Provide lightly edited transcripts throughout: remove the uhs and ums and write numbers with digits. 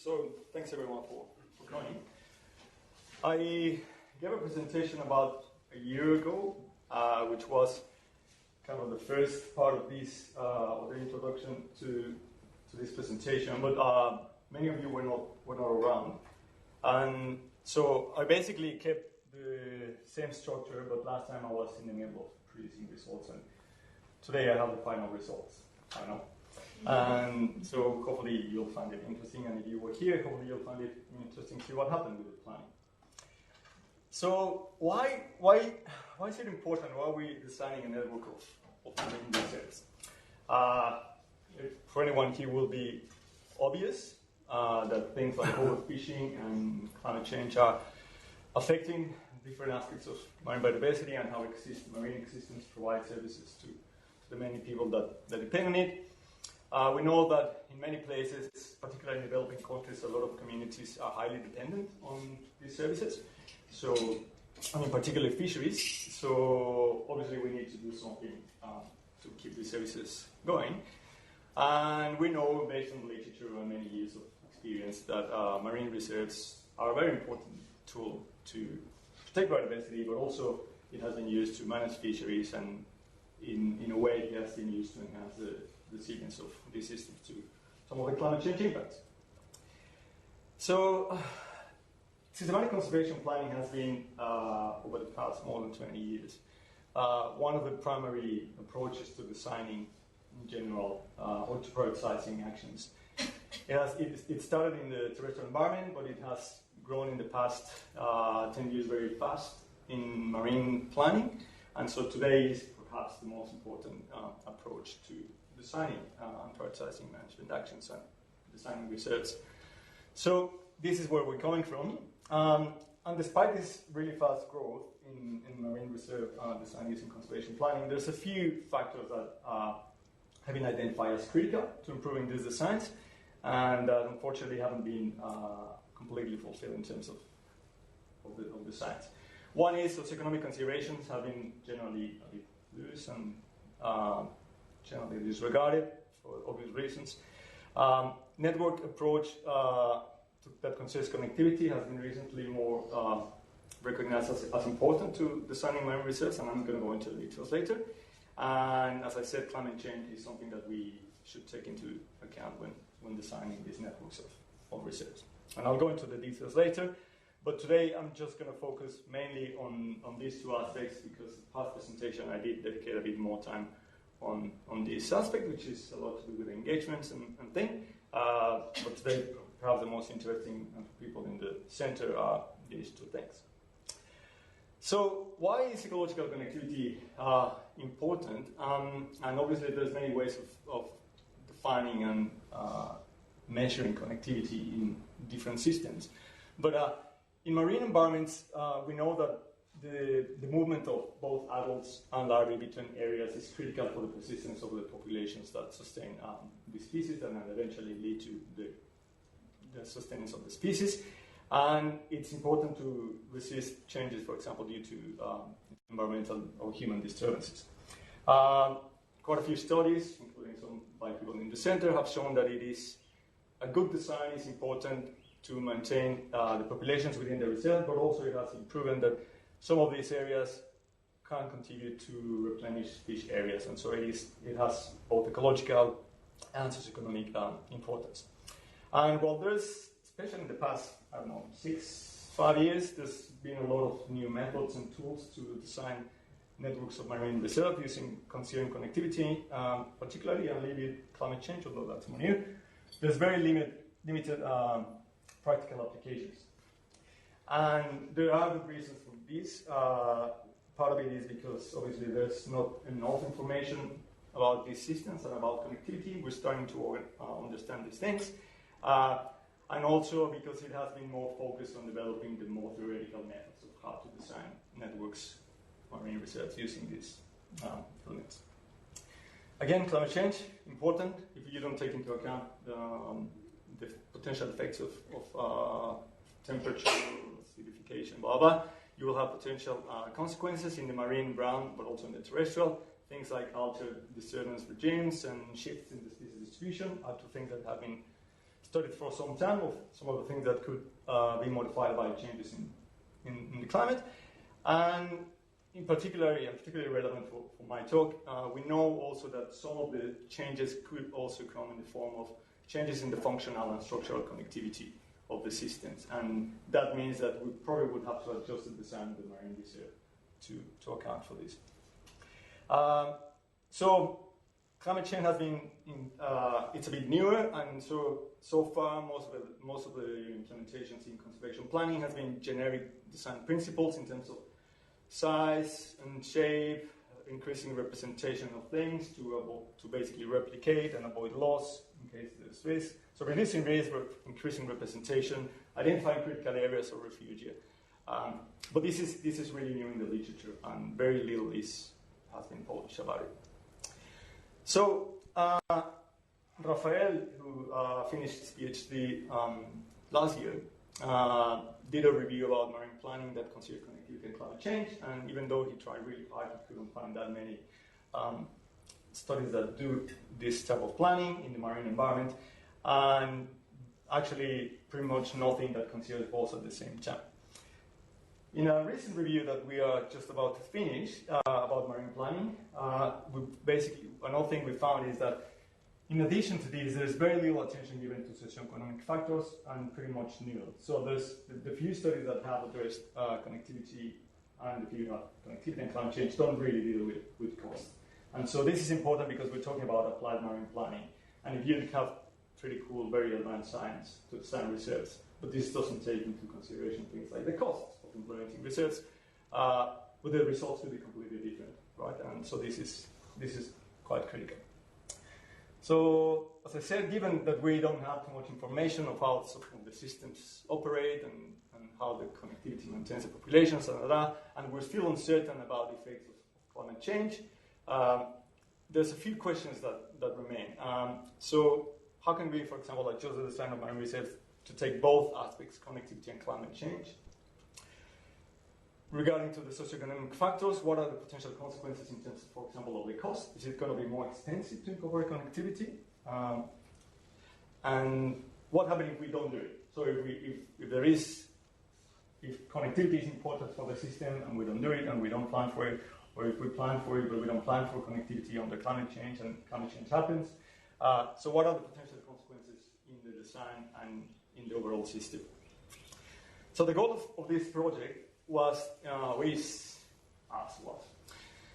So thanks everyone for coming. I gave a presentation about a year ago, which was kind of the first part of this, of the introduction to this presentation, but many of you were not around. And so I basically kept the same structure, but last time I was in the middle of producing results, and today I have the final results. I know. And so hopefully you'll find it interesting, and if you were here, hopefully you'll find it interesting to see what happened with the planning. So why is it important? Why are we designing a network of marine reserves? For anyone here will be obvious that things like overfishing and climate change are affecting different aspects of marine biodiversity and how marine ecosystems provide services to the many people that depend on it. We know that in many places, particularly in developing countries, a lot of communities are highly dependent on these services. So, I mean, particularly fisheries. So, obviously, we need to do something to keep these services going. And we know, based on literature and many years of experience, that marine reserves are a very important tool to protect biodiversity, but also it has been used to manage fisheries, and in a way, it has been used to enhance the resilience of these systems to some of the climate change impacts. So, systematic conservation planning has been, over the past more than 20 years, one of the primary approaches to designing in general, or to prioritizing actions. It started in the terrestrial environment, but it has grown in the past 10 years very fast in marine planning, and so today is perhaps the most important approach to designing and prioritizing management actions and designing reserves. So this is where we're coming from. And despite this really fast growth in marine reserve design using conservation planning, there's a few factors that have been identified as critical to improving these designs, and unfortunately haven't been completely fulfilled in terms of the science. One is socioeconomic considerations have been generally a bit loose and generally disregarded for obvious reasons. Network approach that considers connectivity has been recently more recognized as important to designing marine reserves, and I'm going to go into the details later. And as I said, climate change is something that we should take into account when designing these networks of reserves. And I'll go into the details later, but today I'm just going to focus mainly on these two aspects, because the past presentation I did dedicate a bit more time on this aspect, which is a lot to do with engagements and things. But today, perhaps the most interesting for people in the center are these two things. So why is ecological connectivity important? And obviously there's many ways of defining and measuring connectivity in different systems. But in marine environments, we know that the movement of both adults and larvae between areas is critical for the persistence of the populations that sustain the species and eventually lead to the sustenance of the species. And it's important to resist changes, for example, due to environmental or human disturbances. Quite a few studies, including some by people in the center, have shown that a good design is important to maintain the populations within the reserve, but also it has been proven that some of these areas can contribute to replenish fish areas, and so it has both ecological and socioeconomic importance. And while there's, especially in the past, 5 years, there's been a lot of new methods and tools to design networks of marine reserve considering connectivity, particularly and maybe climate change, although that's more new. There's very limited practical applications. And there are good reasons for this. Part of it is because obviously there's not enough information about these systems and about connectivity. We're starting to understand these things. And also because it has been more focused on developing the more theoretical methods of how to design networks, marine reserves using these elements. Again, climate change, important. If you don't take into account the potential effects of temperature, acidification, blah, blah, you will have potential consequences in the marine realm, but also in the terrestrial. Things like altered disturbance regimes and shifts in the species distribution are two things that have been studied for some time of some of the things that could be modified by changes in the climate. And in particular, and particularly relevant for my talk, we know also that some of the changes could also come in the form of changes in the functional and structural connectivity of the systems. And that means that we probably would have to adjust the design of the marine reserve to account for this. So climate change has been, it's a bit newer, and so far most of the implementations in conservation planning has been generic design principles in terms of size and shape, increasing representation of things to basically replicate and avoid loss in case there's risk. So reducing risk, increasing representation, identifying critical areas of refuge. But this is really new in the literature, and very little has been published about it. So Rafael, who finished his PhD last year, did a review about marine planning that considered connectivity and climate change, and even though he tried really hard, he couldn't find that many studies that do this type of planning in the marine environment, and actually pretty much nothing that considers both at the same time. In a recent review that we are just about to finish about marine planning, another thing we found is that in addition to this, there's very little attention given to socioeconomic factors and pretty much nil. So there's the few studies that have addressed connectivity and climate change don't really deal with cost. And so this is important because we're talking about applied marine planning. And if you have pretty cool, very advanced science to design reserves, but this doesn't take into consideration things like the costs of implementing reserves, but the results will be completely different, right? And so this is quite critical. So, as I said, given that we don't have too much information of how the systems operate and how the connectivity maintains the populations and we're still uncertain about the effects of climate change, there's a few questions that remain. So, how can we, for example, adjust the design of marine reserves to take both aspects, connectivity and climate change? Regarding to the socioeconomic factors, what are the potential consequences in terms of, for example, of the cost? Is it going to be more expensive to incorporate connectivity? And what happens if we don't do it? So if connectivity is important for the system and we don't do it and we don't plan for it, or if we plan for it but we don't plan for connectivity under climate change and climate change happens, so what are the potential consequences in the design and in the overall system? So the goal of this project was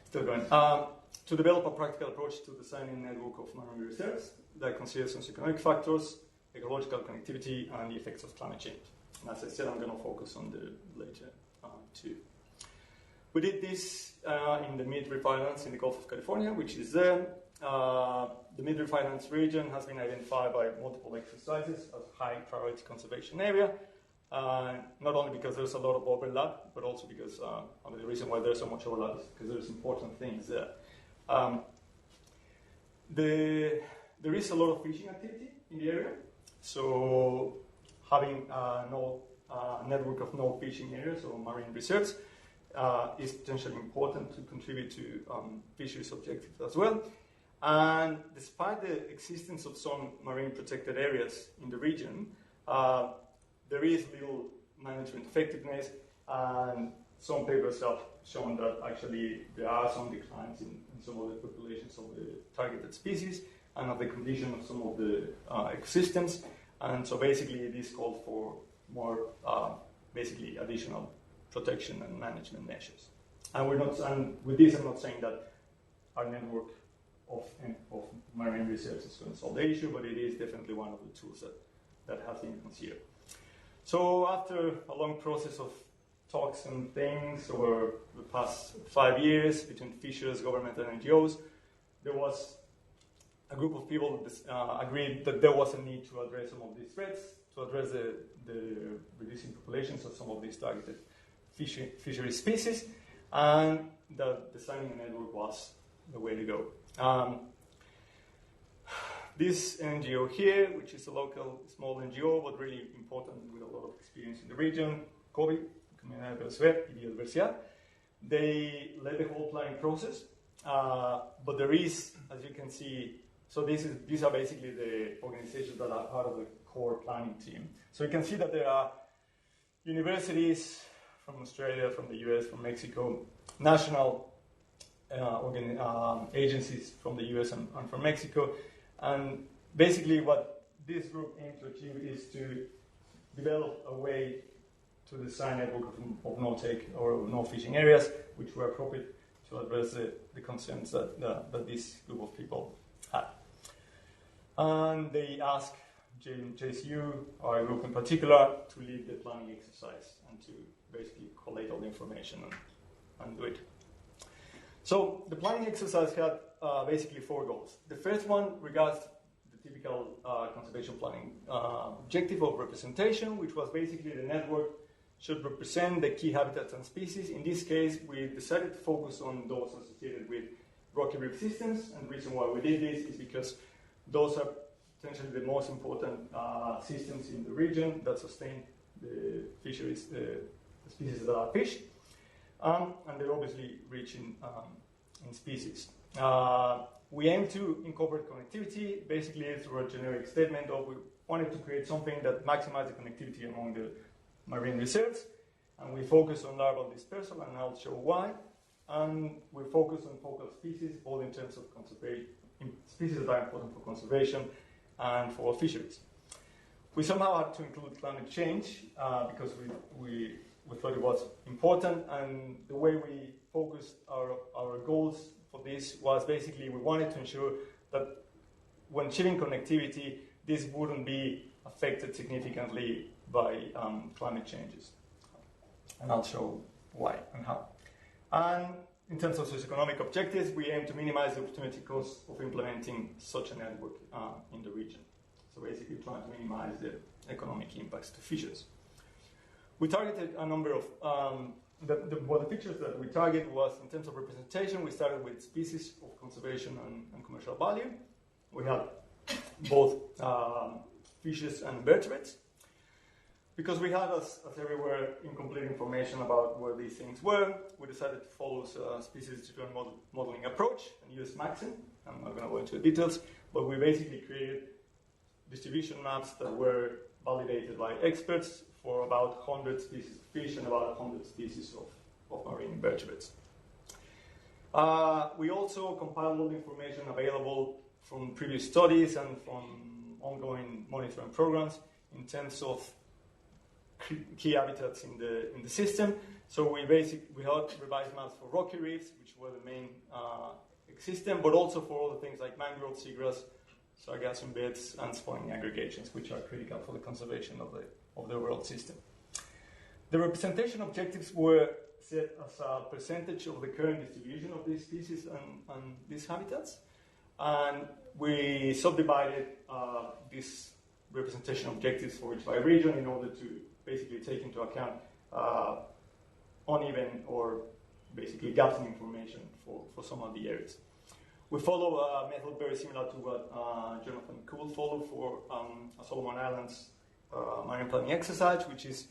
still going, to develop a practical approach to designing a network of marine reserves that considers socioeconomic factors, ecological connectivity, and the effects of climate change. And as I said, I'm going to focus on the later two. We did this in the Midriff Islands in the Gulf of California, which is there. The Midriff Islands region has been identified by multiple exercises as a high priority conservation area. Not only because there's a lot of overlap, but also because the reason why there's so much overlap is because there's important things there. There is a lot of fishing activity in the area, so having a network of no fishing areas or marine reserves is potentially important to contribute to fisheries objectives as well. And despite the existence of some marine protected areas in the region, there is little management effectiveness, and some papers have shown that actually there are some declines in some of the populations of the targeted species and of the condition of some of the ecosystems. And so basically this called for more basically additional protection and management measures. And with this I'm not saying that our network of marine reserves is going to solve the issue, but it is definitely one of the tools that has been considered. So after a long process of talks and things over the past 5 years between fishers, government and NGOs, there was a group of people that agreed that there was a need to address some of these threats, to address the reducing populations of some of these targeted fishery species, and that designing a network was the way to go. This NGO here, which is a local small NGO, but really important with a lot of experience in the region, COBI, Biodiversity, they led the whole planning process. But there is, as you can see, So these are basically the organizations that are part of the core planning team. So you can see that there are universities from Australia, from the US, from Mexico, national agencies from the US and from Mexico. And basically what this group aims to achieve is to develop a way to design a network of no-take or no-fishing areas, which were appropriate to address the concerns that this group of people had. And they asked JSU, our group in particular, to lead the planning exercise and to basically collate all the information and do it. So the planning exercise had basically 4 goals. The first one regards the typical conservation planning objective of representation, which was basically the network should represent the key habitats and species. In this case, we decided to focus on those associated with rocky reef systems, and the reason why we did this is because those are potentially the most important systems in the region that sustain the fisheries, the species that are fished, and they're obviously rich in species. We aim to incorporate connectivity, basically through a generic statement of we wanted to create something that maximizes the connectivity among the marine reserves, and we focus on larval dispersal, and I'll show why. And we focus on focal species, both in terms of species that are important for conservation and for fisheries. We somehow had to include climate change because we thought it was important, and the way we focused our goals for this was basically we wanted to ensure that when achieving connectivity, this wouldn't be affected significantly by climate changes. And I'll show why and how. And in terms of socioeconomic objectives, we aim to minimize the opportunity cost of implementing such a network in the region. So basically trying to minimize the economic impacts to fishers. We targeted a number of, the features that we targeted was in terms of representation, we started with species of conservation and commercial value. We had both fishes and vertebrates. Because we had, as everywhere, incomplete information about where these things were, we decided to follow a species-driven modeling approach and use Marxan. I'm not going to go into the details, but we basically created distribution maps that were validated by experts for about 100 species of fish and about 100 species of marine invertebrates. We also compiled all the information available from previous studies and from ongoing monitoring programs in terms of key habitats in the system. So we had revised maps for rocky reefs, which were the main system, but also for other things like mangrove, seagrass, sargassum beds, and spawning aggregations, which are critical for the conservation of the overall system. The representation objectives were set as a percentage of the current distribution of these species and these habitats, and we subdivided these representation objectives for each by region in order to basically take into account uneven or basically gaps in information for some of the areas. We follow a method very similar to what Jonathan Kuhl followed for a Solomon Islands marine planning exercise, which is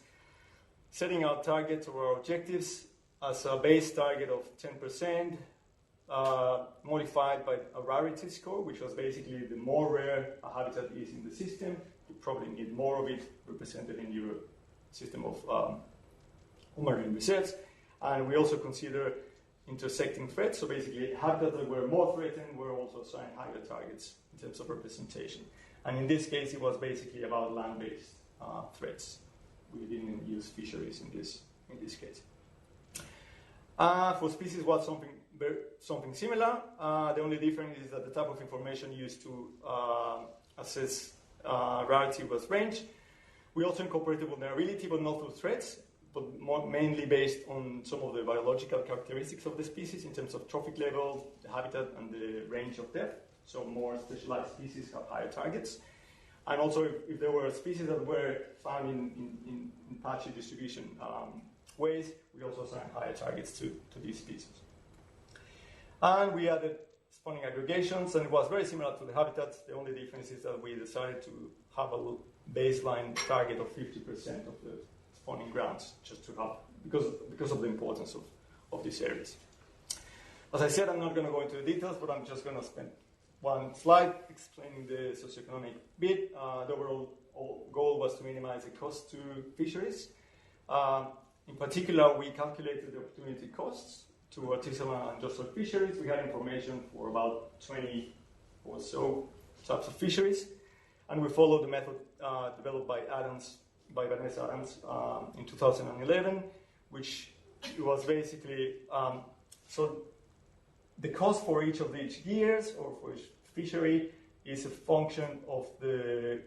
setting our targets or our objectives as a base target of 10%, modified by a rarity score, which was basically the more rare a habitat is in the system, you probably need more of it represented in your system of marine reserves. And we also consider intersecting threats, so basically habitats that were more threatened were also assigned higher targets in terms of representation. And in this case, it was basically about land-based threats. We didn't use fisheries in this case. For species, was something similar. The only difference is that the type of information used to assess rarity was range. We also incorporated vulnerability, but not through threats, but mainly based on some of the biological characteristics of the species in terms of trophic level, the habitat, and the range of depth. So more specialized species have higher targets. And also, if there were species that were found in patchy distribution ways, we also assigned higher targets to these species. And we added spawning aggregations, and it was very similar to the habitats. The only difference is that we decided to have a baseline target of 50% of the spawning grounds, just to have, because of the importance of these areas. As I said, I'm not going to go into the details, but I'm just going to spend one slide explaining the socioeconomic bit. The overall goal was to minimize the cost to fisheries. In particular, we calculated the opportunity costs to artisanal and industrial fisheries. We had information for about 20 or so types of fisheries, and we followed the method developed by Vanessa Adams in 2011, which was basically so the cost for each of each years or for each fishery is a function of the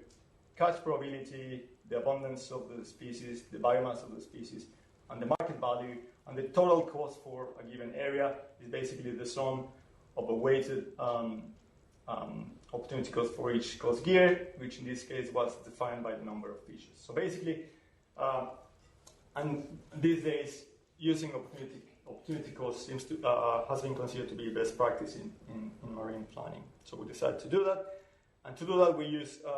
catch probability, the abundance of the species, the biomass of the species, and the market value, and the total cost for a given area is basically the sum of a weighted opportunity cost for each cost year, which in this case was defined by the number of fishes. So basically, and these days, using opportunity cost seems to has been considered to be best practice in marine planning. So we decided to do that, and to do that we use a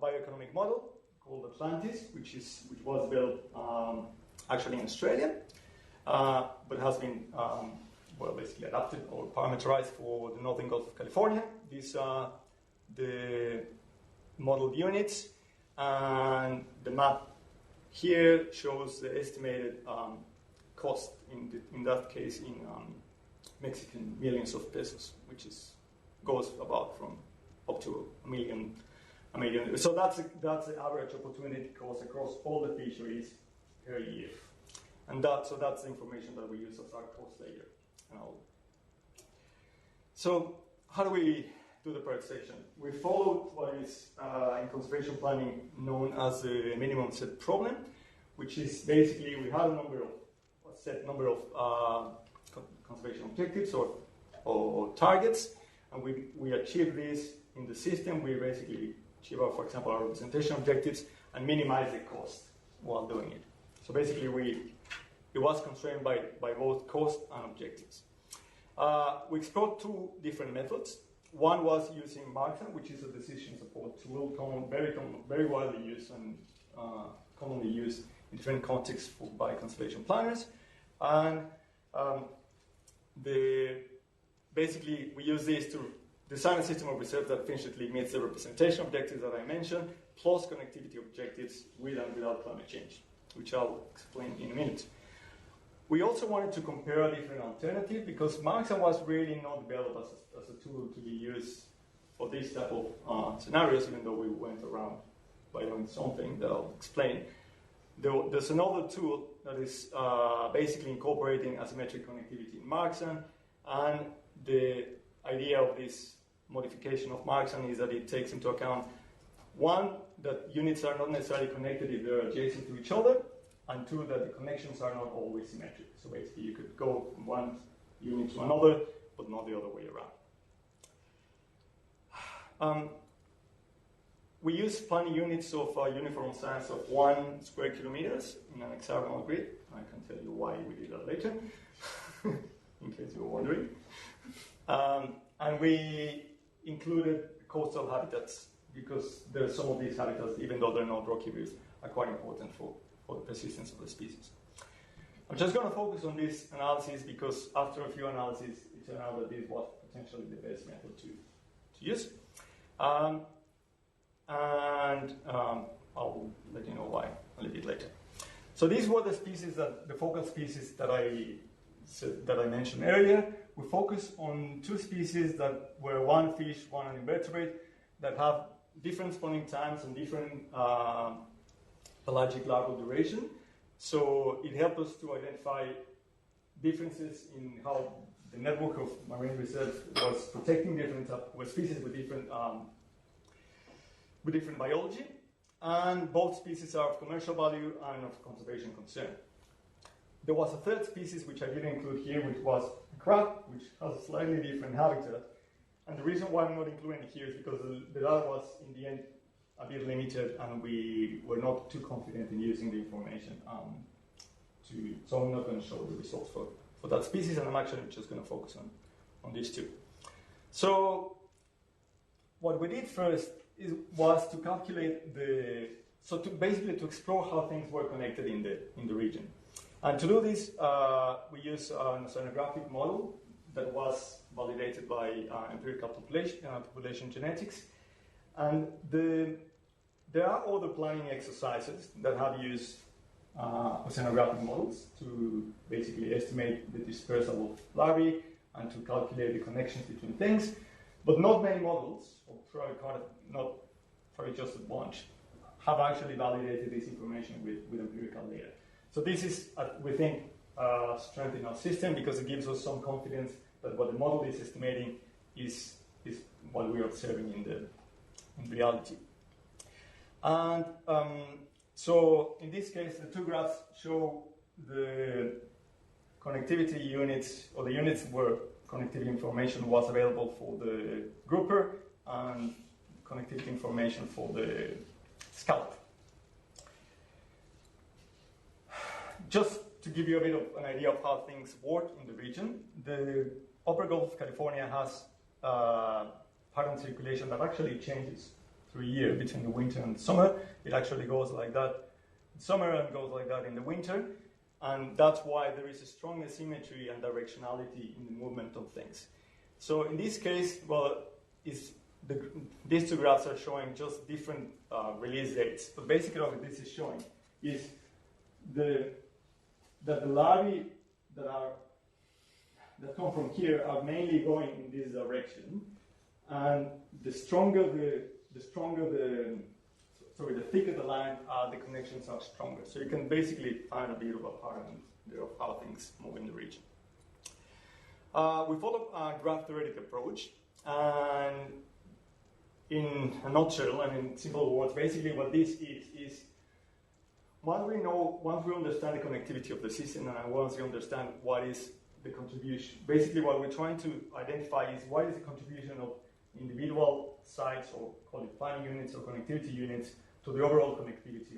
bioeconomic model called Atlantis, which was built actually in Australia, but has been basically adapted or parameterized for the Northern Gulf of California. These are the modeled units, and the map here shows the estimated cost in that case in Mexican millions of pesos, which goes about from up to a million. So that's the average opportunity cost across all the fisheries per year, and that's the information that we use as our cost layer. So how do we do the prioritization? We followed what is in conservation planning known as the minimum set problem, which is basically we have a set number of conservation objectives or targets, and we achieve this in the system. We basically achieve, for example, our representation objectives and minimize the cost while doing it. So basically, it was constrained by both cost and objectives. We explored two different methods. One was using Marxan, which is a decision support tool, very widely used and commonly used in different contexts by conservation planners. And basically, we use this to design a system of reserves that efficiently meets the representation objectives that I mentioned, plus connectivity objectives with and without climate change, which I'll explain in a minute. We also wanted to compare a different alternative because Marxan was really not developed as a tool to be used for this type of scenarios, even though we went around by doing something that I'll explain. There's another tool that is basically incorporating asymmetric connectivity in Marxan, and the idea of this modification of Marxan is that it takes into account, one, that units are not necessarily connected if they're adjacent to each other, and two, that the connections are not always symmetric. So basically, you could go from one unit to another, but not the other way around. We use planning units of uniform size of 1 square kilometers in an hexagonal grid. I can tell you why we did that later, in case you were wondering. And we included coastal habitats because there are some of these habitats, even though they're not rocky reefs, are quite important for the persistence of the species. I'm just going to focus on this analysis because after a few analyses, it turned out that this was potentially the best method to use. And I'll let you know why a little bit later. So these were the species the focal species that I mentioned earlier. We focus on two species that were one fish, one an invertebrate, that have different spawning times and different pelagic larval duration. So it helped us to identify differences in how the network of marine reserves was protecting different species with different biology, and both species are of commercial value and of conservation concern. There was a third species which I didn't include here, which was a crab, which has a slightly different habitat. And the reason why I'm not including it here is because the data was, in the end, a bit limited, and we were not too confident in using the information. So I'm not going to show the results for that species, and I'm actually just going to focus on these two. So what we did first was to calculate basically to explore how things were connected in the region. And to do this, we use an oceanographic model that was validated by empirical population genetics. And there are other planning exercises that have used oceanographic models to basically estimate the dispersal of larvae and to calculate the connections between things. But not many models, or probably just a bunch, have actually validated this information with empirical data. So this is, we think, strength in our system because it gives us some confidence that what the model is estimating is what we are observing in reality. And so in this case, the two graphs show the connectivity units, or the units where connectivity information was available for the grouper and connectivity information for the scallop. Just to give you a bit of an idea of how things work in the region, the upper Gulf of California has pattern circulation that actually changes through a year between the winter and the summer. It actually goes like that in summer and goes like that in the winter. And that's why there is a strong asymmetry and directionality in the movement of things. So in this case, well, these two graphs are showing just different release dates. But basically what this is showing is that the larvae that come from here are mainly going in this direction. And the thicker the line, the connections are stronger. So you can basically find a bit of a pattern there of how things move in the region. We follow a graph theoretic approach, and in a nutshell and in simple words, basically what this is once we understand the connectivity of the system, and once we understand what is the contribution, basically what we're trying to identify is what is the contribution of individual sites, or call it planning units or connectivity units, to the overall connectivity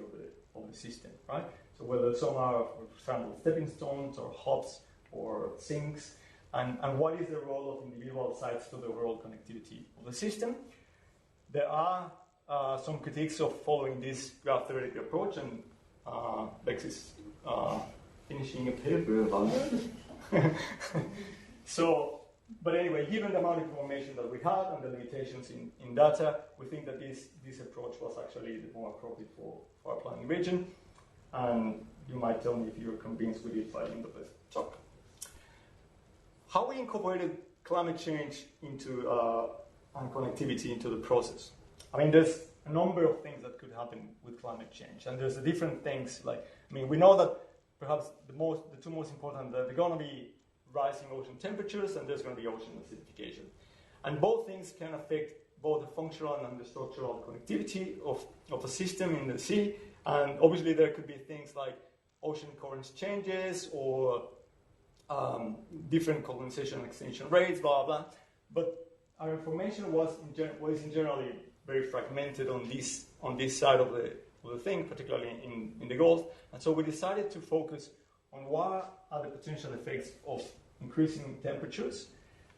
of the system, right? So whether some are, for example, stepping stones or hubs or sinks, and what is the role of individual sites to the overall connectivity of the system. There are some critiques of following this graph theoretic approach, and Bex is finishing a paper about it. But anyway, given the amount of information that we had and the limitations in data, we think that this approach was actually the more appropriate for our planning region. And you might tell me if you're convinced with it by the end of the talk. How we incorporated climate change into and connectivity into the process. I mean, there's a number of things that could happen with climate change, and there's different things. We know that perhaps the two most important, they're going to be rising ocean temperatures, and there's going to be ocean acidification. And both things can affect both the functional and the structural connectivity of a system in the sea. And obviously there could be things like ocean currents changes or different colonization and extinction rates, blah, blah, blah. But our information was in generally very fragmented on this side of the thing, particularly in the Gulf. And so we decided to focus on what are the potential effects of increasing temperatures.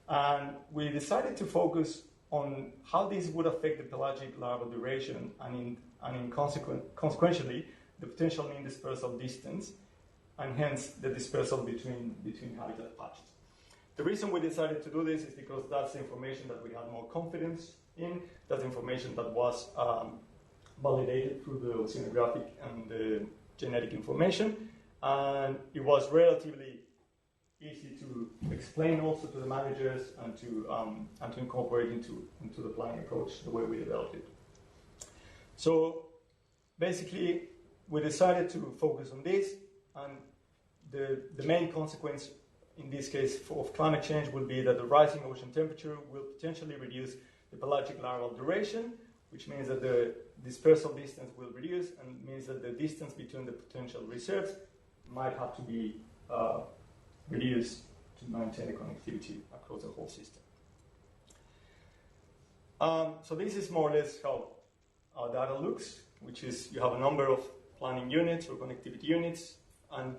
And we decided to focus on how this would affect the pelagic larval duration and consequentially the potential mean dispersal distance, and hence the dispersal between habitat patches. The reason we decided to do this is because that's the information that we had more confidence in. That's information that was validated through the oceanographic and the genetic information. And it was relatively easy to explain also to the managers and to incorporate into the planning approach the way we developed it. So basically, we decided to focus on this, and the main consequence in this case of climate change will be that the rising ocean temperature will potentially reduce the pelagic larval duration, which means that the dispersal distance will reduce, and means that the distance between the potential reserves might have to be reduced to maintain the connectivity across the whole system. So this is more or less how our data looks, which is you have a number of planning units or connectivity units, and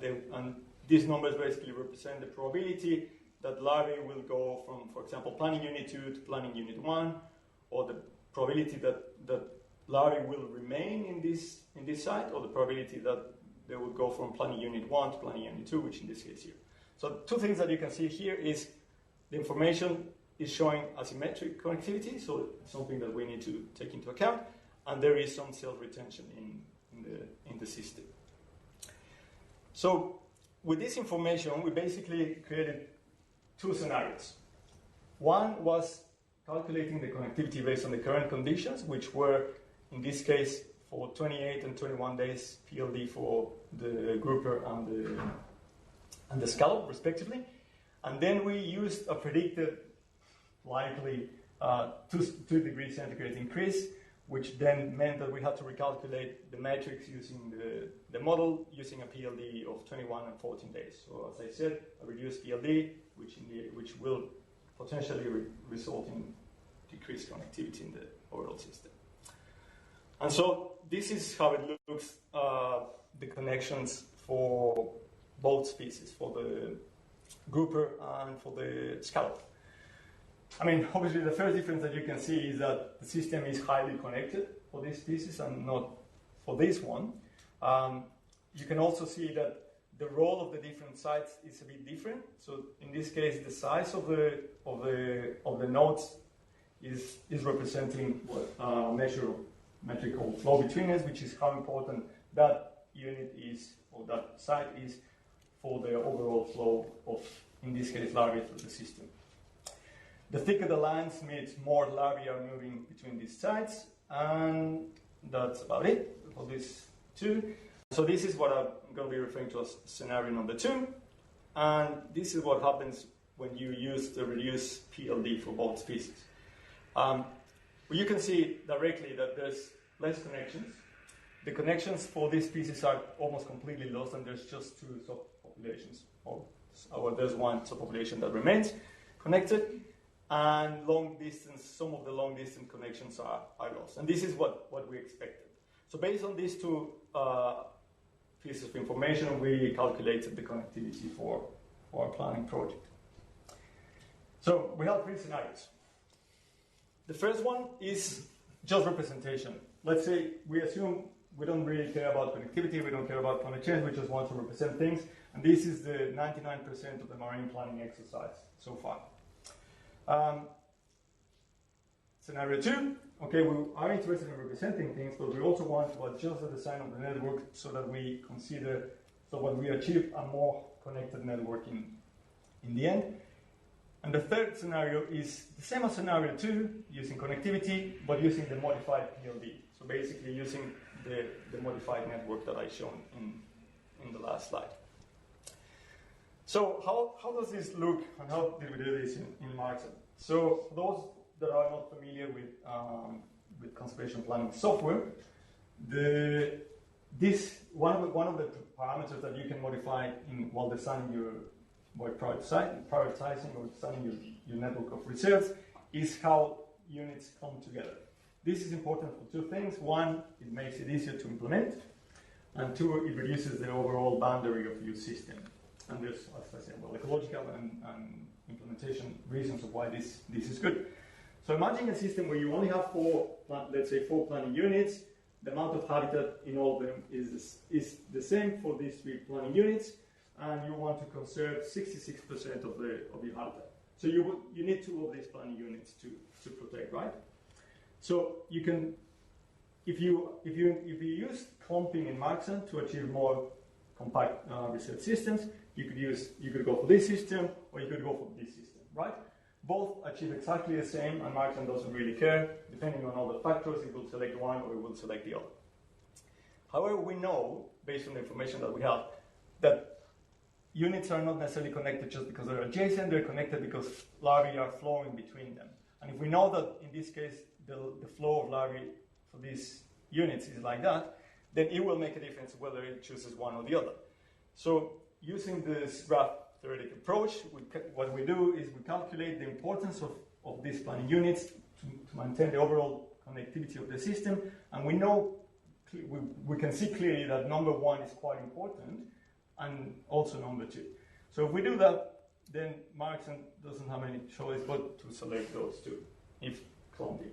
these numbers basically represent the probability that larvae will go from, for example, planning unit 2 to planning unit 1, or the probability that larvae will remain in this site, or the probability that they will go from planning unit 1 to planning unit 2, which in this case here. So two things that you can see here is The information is showing asymmetric connectivity, so it's something that we need to take into account, and there is some self-retention in the system. So with this information, we basically created two scenarios. One was calculating the connectivity based on the current conditions, which were, in this case, for 28 and 21 days PLD for the grouper and the scallop, respectively. And then we used a predicted likely 2 degrees centigrade increase, which then meant that we had to recalculate the metrics using the model using a PLD of 21 and 14 days. So as I said, a reduced PLD, which will potentially result in decreased connectivity in the overall system. And so this is how it looks, the connections for both species, for the grouper and for the scallop. I mean, obviously the first difference that you can see is that the system is highly connected for this species and not for this one. You can also see that the role of the different sites is a bit different. So in this case, the size of the nodes is representing what measure of metric called flow betweenness, which is how important that unit is, or that site is, for the overall flow of, in this case, larvae through the system. The thicker the lines means more larvae are moving between these sites, and that's about it for this two. So this is what I'm going to be referring to as scenario number 2, and this is what happens when you use the reduced PLD for both species. Well, you can see directly that there's less connections. The connections for these species are almost completely lost, and there's just 2 subpopulations, or there's one subpopulation that remains connected, and long distance, some of the long distance connections are lost. And this is what we expected. So based on these 2 pieces of information, we calculated the connectivity for our planning project. So we have 3 scenarios. The first one is just representation. Let's say we assume we don't really care about connectivity, we don't care about climate change, we just want to represent things. And this is the 99% of the marine planning exercise so far. Scenario 2, okay, we are interested in representing things, but we also want to adjust the design of the network so that we consider, so when we achieve a more connected network in the end. And the third scenario is the same as scenario 2, using connectivity, but using the modified PLD. So basically using the modified network that I shown in the last slide. So how does this look, and how did we do this in Marxan? So for those that are not familiar with conservation planning software, one of the parameters that you can modify while designing by prioritizing or designing your network of reserves is how units come together. This is important for 2 things. 1, it makes it easier to implement, and 2, it reduces the overall boundary of your system. And there's, as I said, well, ecological and implementation reasons of why this is good. So imagine a system where you only have 4 planning units. The amount of habitat in all of them is the same for these 3 planning units, and you want to conserve 66% of your habitat. So you need 2 of these planning units to protect, right? So you can, if you use clumping in Marxan to achieve more compact reserve systems, you could go for this system, or you could go for this system, right? Both achieve exactly the same, and Marxan doesn't really care. Depending on other factors, it will select one or it will select the other. However, we know, based on the information that we have, that units are not necessarily connected just because they're adjacent, they're connected because larvae are flowing between them. And if we know that, in this case, the flow of larvae for these units is like that, then it will make a difference whether it chooses one or the other. So using this graph theoretic approach, what we do is we calculate the importance of these planning units to maintain the overall connectivity of the system, and we know, we can see clearly that number 1 is quite important, and also number 2. So if we do that, then Marxan doesn't have any choice but to select those 2, if clumping,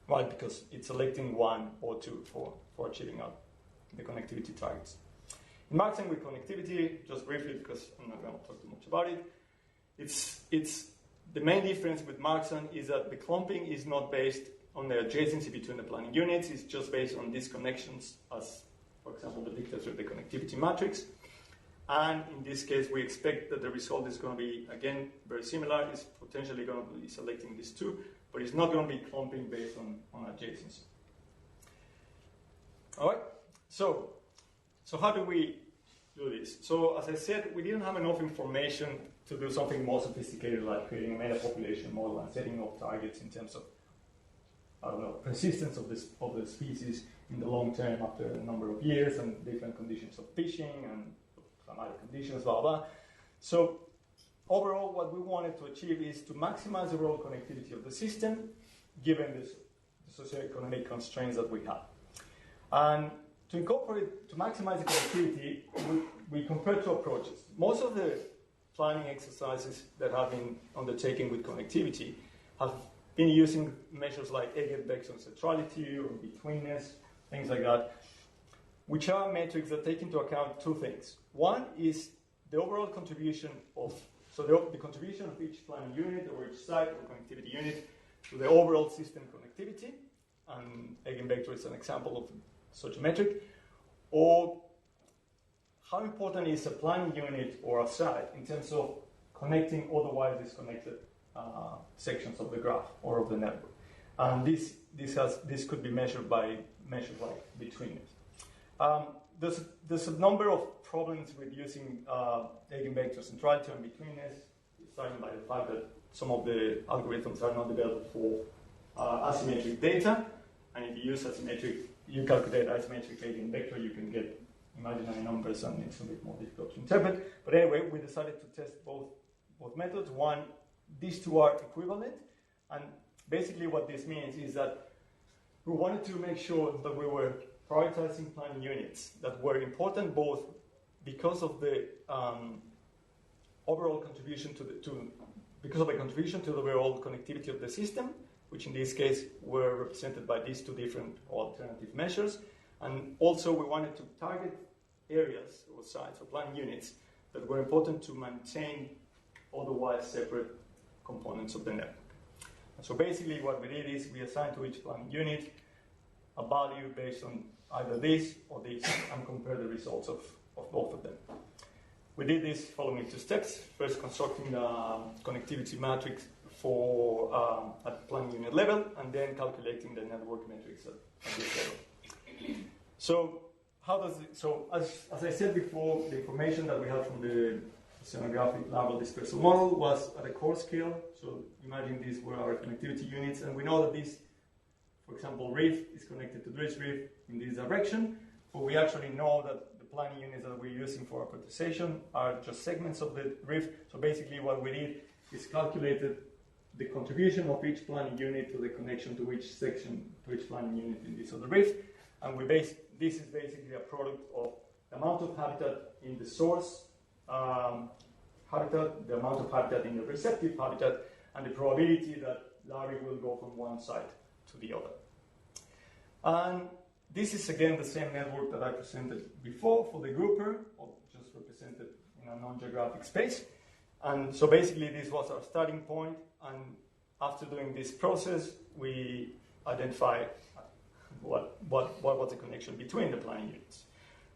right? Because it's selecting 1 or 2 for achieving the connectivity targets. In Marxan with connectivity, just briefly because I'm not going to talk too much about it, it's the main difference with Marxan is that the clumping is not based on the adjacency between the planning units, it's just based on disconnections as, for example, depicted through the connectivity matrix. And in this case, we expect that the result is going to be, again, very similar. It's potentially going to be selecting these two, but it's not going to be clumping based on adjacency. All right, so how do we do this? So as I said, we didn't have enough information to do something more sophisticated like creating a meta-population model and setting up targets in terms of, I don't know, persistence of the species in the long term after a number of years and different conditions of fishing and climatic conditions, blah, blah. So overall, what we wanted to achieve is to maximize the overall connectivity of the system given the socioeconomic constraints that we have. And to maximize the connectivity, we compare two approaches. Most of the planning exercises that have been undertaken with connectivity have been using measures like eigenvector centrality or betweenness, things like that, which are metrics that take into account two things. One is the overall contribution the contribution of each planning unit or each site or connectivity unit to the overall system connectivity, and eigenvector is an example of such a metric, or how important is a planning unit or a site in terms of connecting otherwise disconnected sections of the graph or of the network. And this could be measured by measures like betweenness. There's a number of problems with using eigenvector centrality and betweenness, starting by the fact that some of the algorithms are not developed for asymmetric data, and if you use you calculate asymmetric eigenvector, you can get imaginary numbers, and it's a bit more difficult to interpret. But anyway, we decided to test both methods. One, these two are equivalent, and basically what this means is that we wanted to make sure that we were prioritizing planning units that were important both because of the overall contribution because of the contribution to the overall connectivity of the system, which in this case were represented by these two different alternative measures, and also we wanted to target areas or sites or planning units that were important to maintain otherwise separate components of the network. And so basically what we did is we assigned to each planning unit a value based on either this or this and compare the results of both of them. We did this following two steps. First, constructing the connectivity matrix at planning unit level, and then calculating the network metrics at this level. So as I said before, the information that we had from the oceanographic larval dispersal model was at a core scale. So imagine these were our connectivity units, and we know that this, for example, reef is connected to this reef in this direction, but we actually know that the planning units that we're using for our quantization are just segments of the reef. So basically what we did is calculated the contribution of each planning unit to the connection to each section, to each planning unit in this other reef, and this is basically a product of the amount of habitat in the source habitat, the amount of habitat in the receptive habitat, and the probability that larvae will go from one site to the other. And this is again the same network that I presented before for the grouper, or just represented in a non-geographic space. And so basically this was our starting point, and after doing this process, we identify what was the connection between the planning units.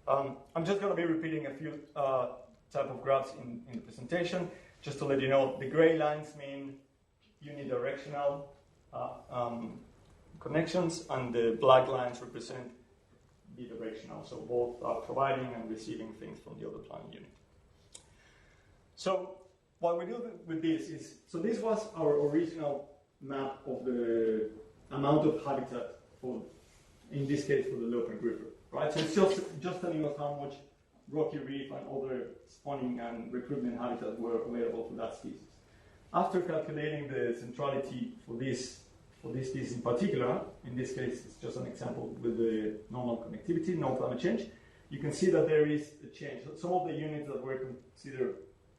I'm just going to be repeating a few type of graphs in the presentation, just to let you know. The gray lines mean unidirectional connections, and the black lines represent bidirectional, so both are providing and receiving things from the other planning unit. So what we do with this is, so this was our original map of the amount of habitat for, in this case, for the leopard grouper, right? So it's just telling us how much rocky reef and other spawning and recruitment habitats were available for that species. After calculating the centrality for this species in particular, in this case it's just an example with the normal connectivity, no climate change, you can see that there is a change. So some of the units that were considered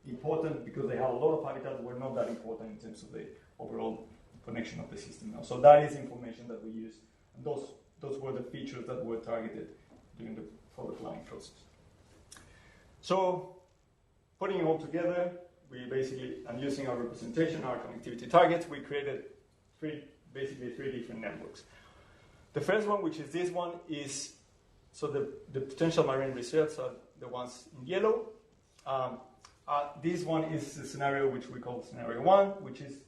important because they have a lot of habitat were not that important in terms of the overall connection of the system now. So that is information that we use, and those were the features that were targeted during the product line process. So putting it all together, we basically, and using our representation, our connectivity targets, we created basically three different networks. The first one, which is this one, is, so the potential marine reserves are the ones in yellow. This one is the scenario which we call scenario 1, which is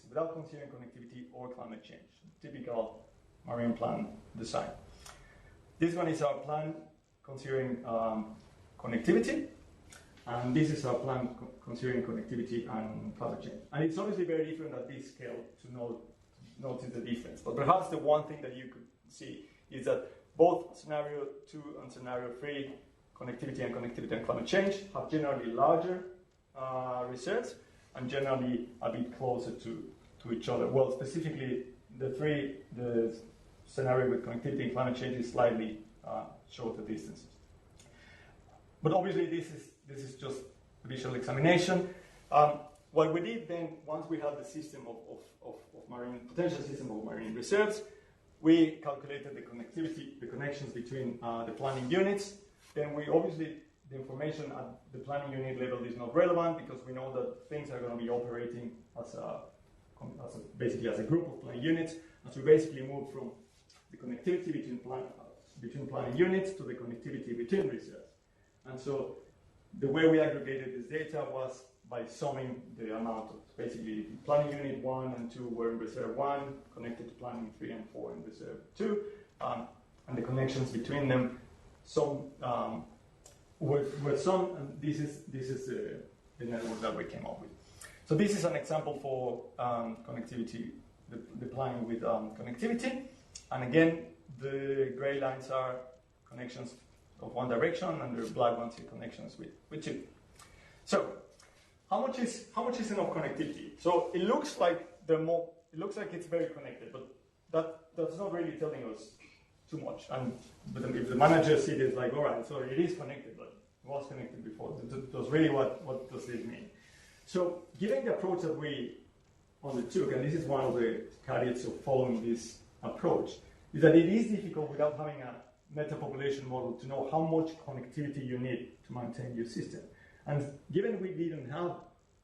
without considering connectivity or climate change, typical marine plan design. This one is our plan considering connectivity, and this is our plan considering connectivity and climate change. And it's obviously very different at this scale to notice the difference. But perhaps the one thing that you could see is that both scenario 2 and scenario 3, connectivity and climate change, have generally larger reserves and generally a bit closer to each other. Well, specifically, the scenario with connectivity and climate change is slightly shorter distances. But obviously, this is just a visual examination. What we did then, once we had the system of potential system of marine reserves, we calculated the connectivity, the connections between the planning units. Then we obviously, the information at the planning unit level is not relevant because we know that things are going to be operating basically as a group of planning units. And so we basically moved from the connectivity between planning units to the connectivity between reserves. And so the way we aggregated this data was by summing the amount of, basically, planning unit 1 and 2 were in reserve 1, connected to planning 3 and 4 in reserve 2, and the connections between them were some, and this is the network that we came up with. So this is an example for connectivity, the planning with connectivity, and again, the gray lines are connections of one direction, and the black ones are connections with two. So, how much is enough connectivity? So it looks like it's very connected, but that's not really telling us too much. And if the manager sees it, it's like, all right, so it is connected, but it was connected before. That's really what does this mean? So, given the approach that we undertook, and this is one of the caveats of following this approach, is that it is difficult without having a meta-population model to know how much connectivity you need to maintain your system. And given we didn't have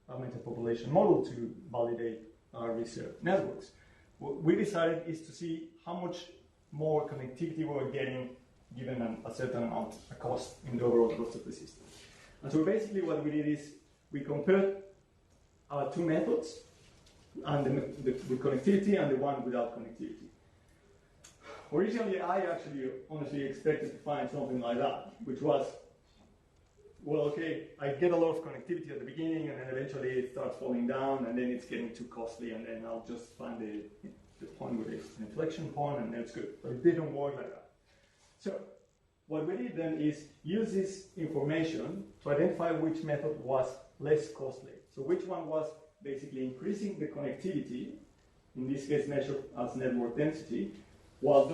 a meta-population model to validate our reserve networks, what we decided is to see how much more connectivity we were getting given a certain amount, a cost in the overall cost of the system. And so basically what we did is we compared our two methods, and the with connectivity and the one without connectivity. Originally, I actually honestly expected to find something like that, which was, well, okay, I get a lot of connectivity at the beginning, and then eventually it starts falling down, and then it's getting too costly, and then I'll just find the point where it's an inflection point, and then it's good. But it didn't work like that. So what we did then is use this information to identify which method was less costly. So which one was basically increasing the connectivity, in this case measured as network density, while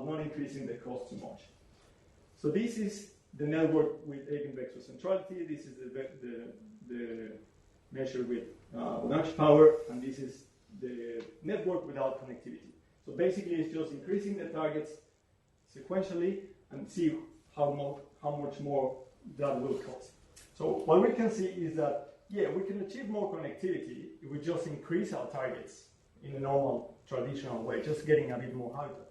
not increasing the cost too much. So this is the network with eigenvector centrality. This is the measure with Bonacci power, and this is the network without connectivity. So basically, it's just increasing the targets sequentially and see how much more that will cost. So what we can see is that, yeah, we can achieve more connectivity if we just increase our targets in a normal, traditional way, just getting a bit more habitat.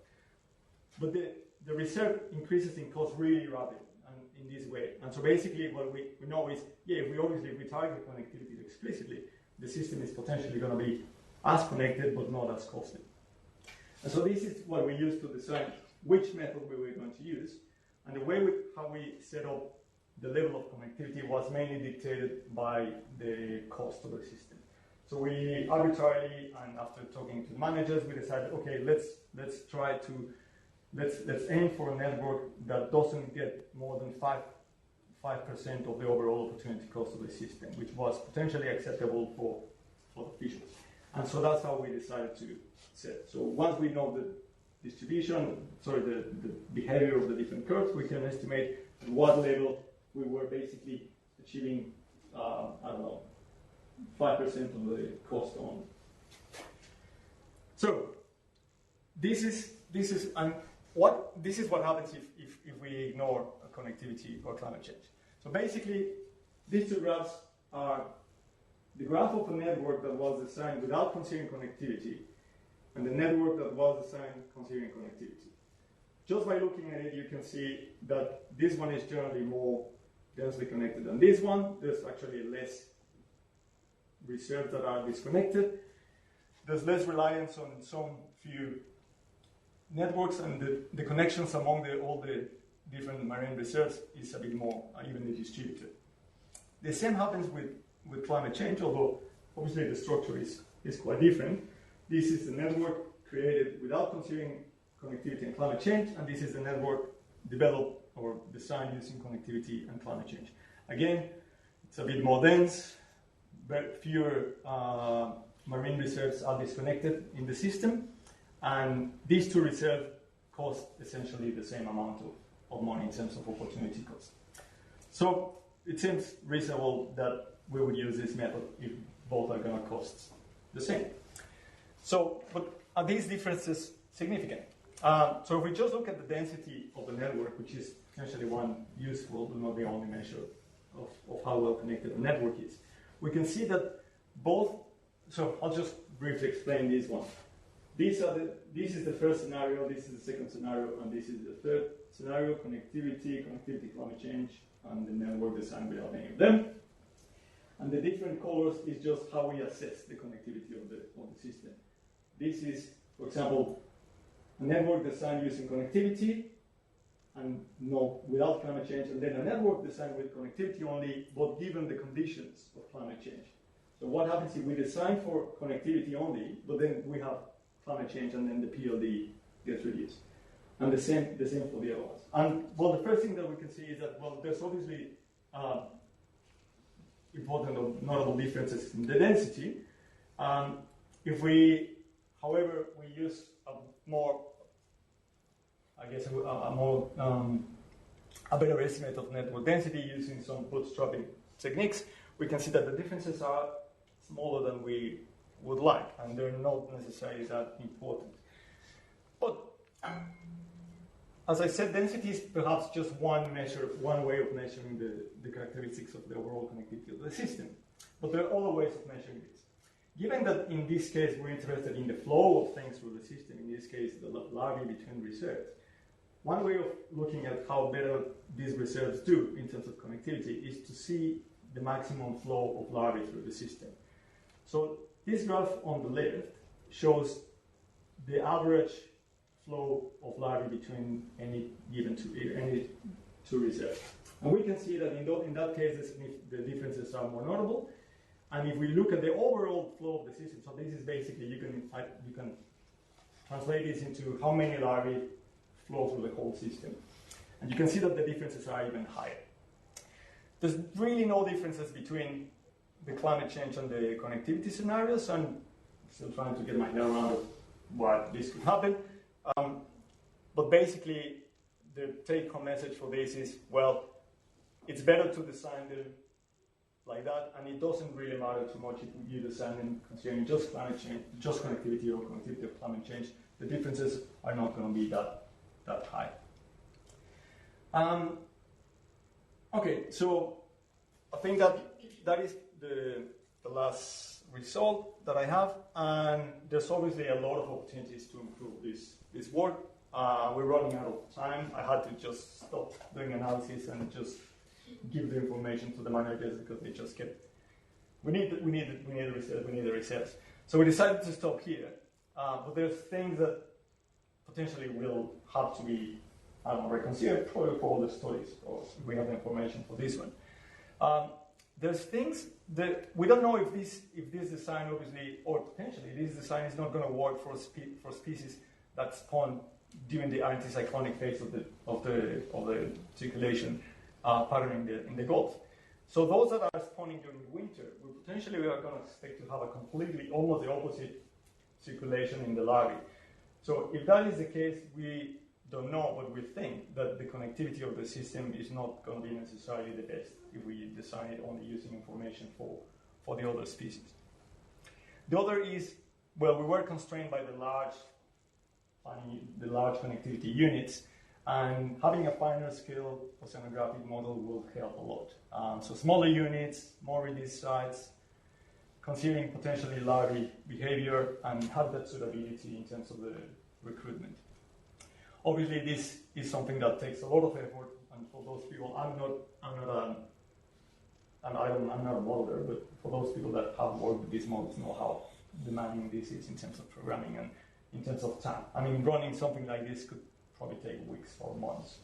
But the reserve increases in cost really rapidly and in this way. And so basically what we know is, yeah, if we target connectivity explicitly, the system is potentially going to be as connected but not as costly. And so this is what we use to decide which method we were going to use. And the way how we set up the level of connectivity was mainly dictated by the cost of the system. So we arbitrarily, and after talking to the managers, we decided, okay, let's aim for a network that doesn't get more than 5% of the overall opportunity cost of the system, which was potentially acceptable for the fisheries. And so that's how we decided to set. So once we know the distribution, the behavior of the different curves, we can estimate at what level we were basically achieving, 5% of the cost on. So this is what happens if we ignore connectivity or climate change. So basically, these two graphs are the graph of a network that was designed without considering connectivity and the network that was designed considering connectivity. Just by looking at it, you can see that this one is generally more densely connected than this one. There's actually less reserves that are disconnected. There's less reliance on some few networks, and the connections among all the different marine reserves is a bit more evenly distributed. The same happens with climate change, although obviously the structure is quite different. This is the network created without considering connectivity and climate change, and this is the network developed or designed using connectivity and climate change. Again, it's a bit more dense, but fewer marine reserves are disconnected in the system, and these two reserves cost essentially the same amount of money in terms of opportunity cost. So it seems reasonable that we would use this method if both are going to cost the same. So, but are these differences significant? So if we just look at the density of the network, which is essentially one useful but not the only measure of how well connected the network is, we can see that both, so I'll just briefly explain this one. This is the first scenario, this is the second scenario, and this is the third scenario: connectivity, climate change, and the network design without any of them. And the different colors is just how we assess the connectivity of the system. This is, for example, a network designed using connectivity and without climate change, and then a network designed with connectivity only, but given the conditions of climate change. So what happens if we design for connectivity only, but then we have climate change and then the PLD gets reduced? And the same for the other ones. And well, the first thing that we can see is that, well, there's obviously important or notable differences in the density. If we, however, we use a more, I guess, a better estimate of network density using some bootstrapping techniques, we can see that the differences are smaller than we would like, and they're not necessarily that important. But as I said, density is perhaps just one way of measuring the characteristics of the overall connectivity of the system. But there are other ways of measuring this. Given that in this case we're interested in the flow of things through the system, in this case the larvae between reserves, one way of looking at how better these reserves do in terms of connectivity is to see the maximum flow of larvae through the system. So this graph on the left shows the average flow of larvae between any two reserves. And we can see that in that case the differences are more notable. And if we look at the overall flow of the system, so this is basically, you can translate this into how many larvae flow through the whole system. And you can see that the differences are even higher. There's really no differences between the climate change and the connectivity scenarios. I'm still trying to get my head around what this could happen. But basically, the take-home message for this is, well, it's better to design them like that, and it doesn't really matter too much if you design them considering just climate change, just connectivity or connectivity of climate change. The differences are not going to be that high. Okay, so I think that is the last result that I have, and there's obviously a lot of opportunities to improve this work. We're running out of time. I had to just stop doing analysis and just give the information to the managers because they just kept, we need the research. So we decided to stop here, but there's things that potentially will have to be reconsidered probably for all the studies, or if we have the information for this one. There's things that we don't know if this design obviously, or potentially this design is not going to work for species that spawn during the anticyclonic phase of the circulation pattern in the Gulf. So those that are spawning during winter, we are going to expect to have a completely, almost the opposite circulation in the larvae. So if that is the case, we don't know, but we think that the connectivity of the system is not going to be necessarily the best if we design it only using information for the other species. The other is, well, we were constrained by the large connectivity units, And having a finer scale oceanographic model will help a lot. So smaller units, more release sites, considering potentially larvae behavior and habitat suitability in terms of the recruitment. Obviously, this is something that takes a lot of effort, and for those people, I'm not a modeler, but for those people that have worked with these models know how demanding this is in terms of programming and in terms of time. I mean, running something like this could probably take weeks or months.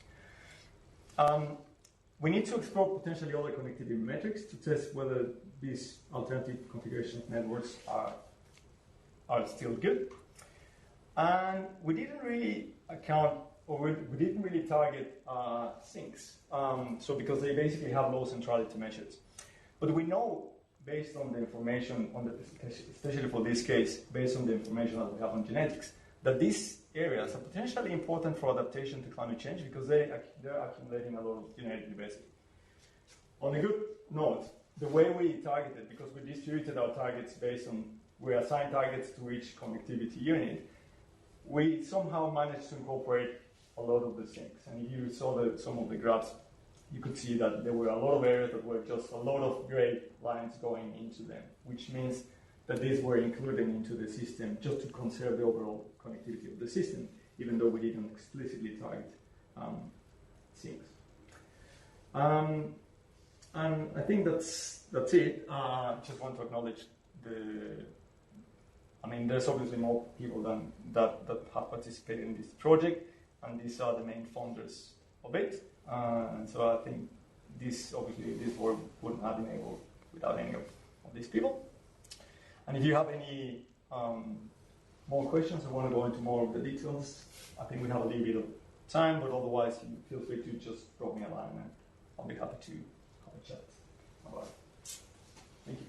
We need to explore potentially other connectivity metrics to test whether these alternative configuration of networks are still good. And we didn't really account, or we didn't really target sinks. So because they basically have low centrality measures. But we know, based on the information, especially for this case, based on the information that we have on genetics, that these areas are potentially important for adaptation to climate change because they're accumulating a lot of genetic diversity. On a good note, the way we targeted, because we distributed our targets based on, we assigned targets to each connectivity unit, we somehow managed to incorporate a lot of the sinks. And if you saw some of the graphs, you could see that there were a lot of areas that were just a lot of gray lines going into them, which means that these were included into the system just to conserve the overall connectivity of the system, even though we didn't explicitly target sinks. And I think that's it. Just want to acknowledge there's obviously more people than that have participated in this project, and these are the main funders of it. And so I think this work wouldn't have been able without any of these people. And if you have any more questions or want to go into more of the details, I think we have a little bit of time, but otherwise feel free to just drop me a line and I'll be happy to have a chat about it. Thank you.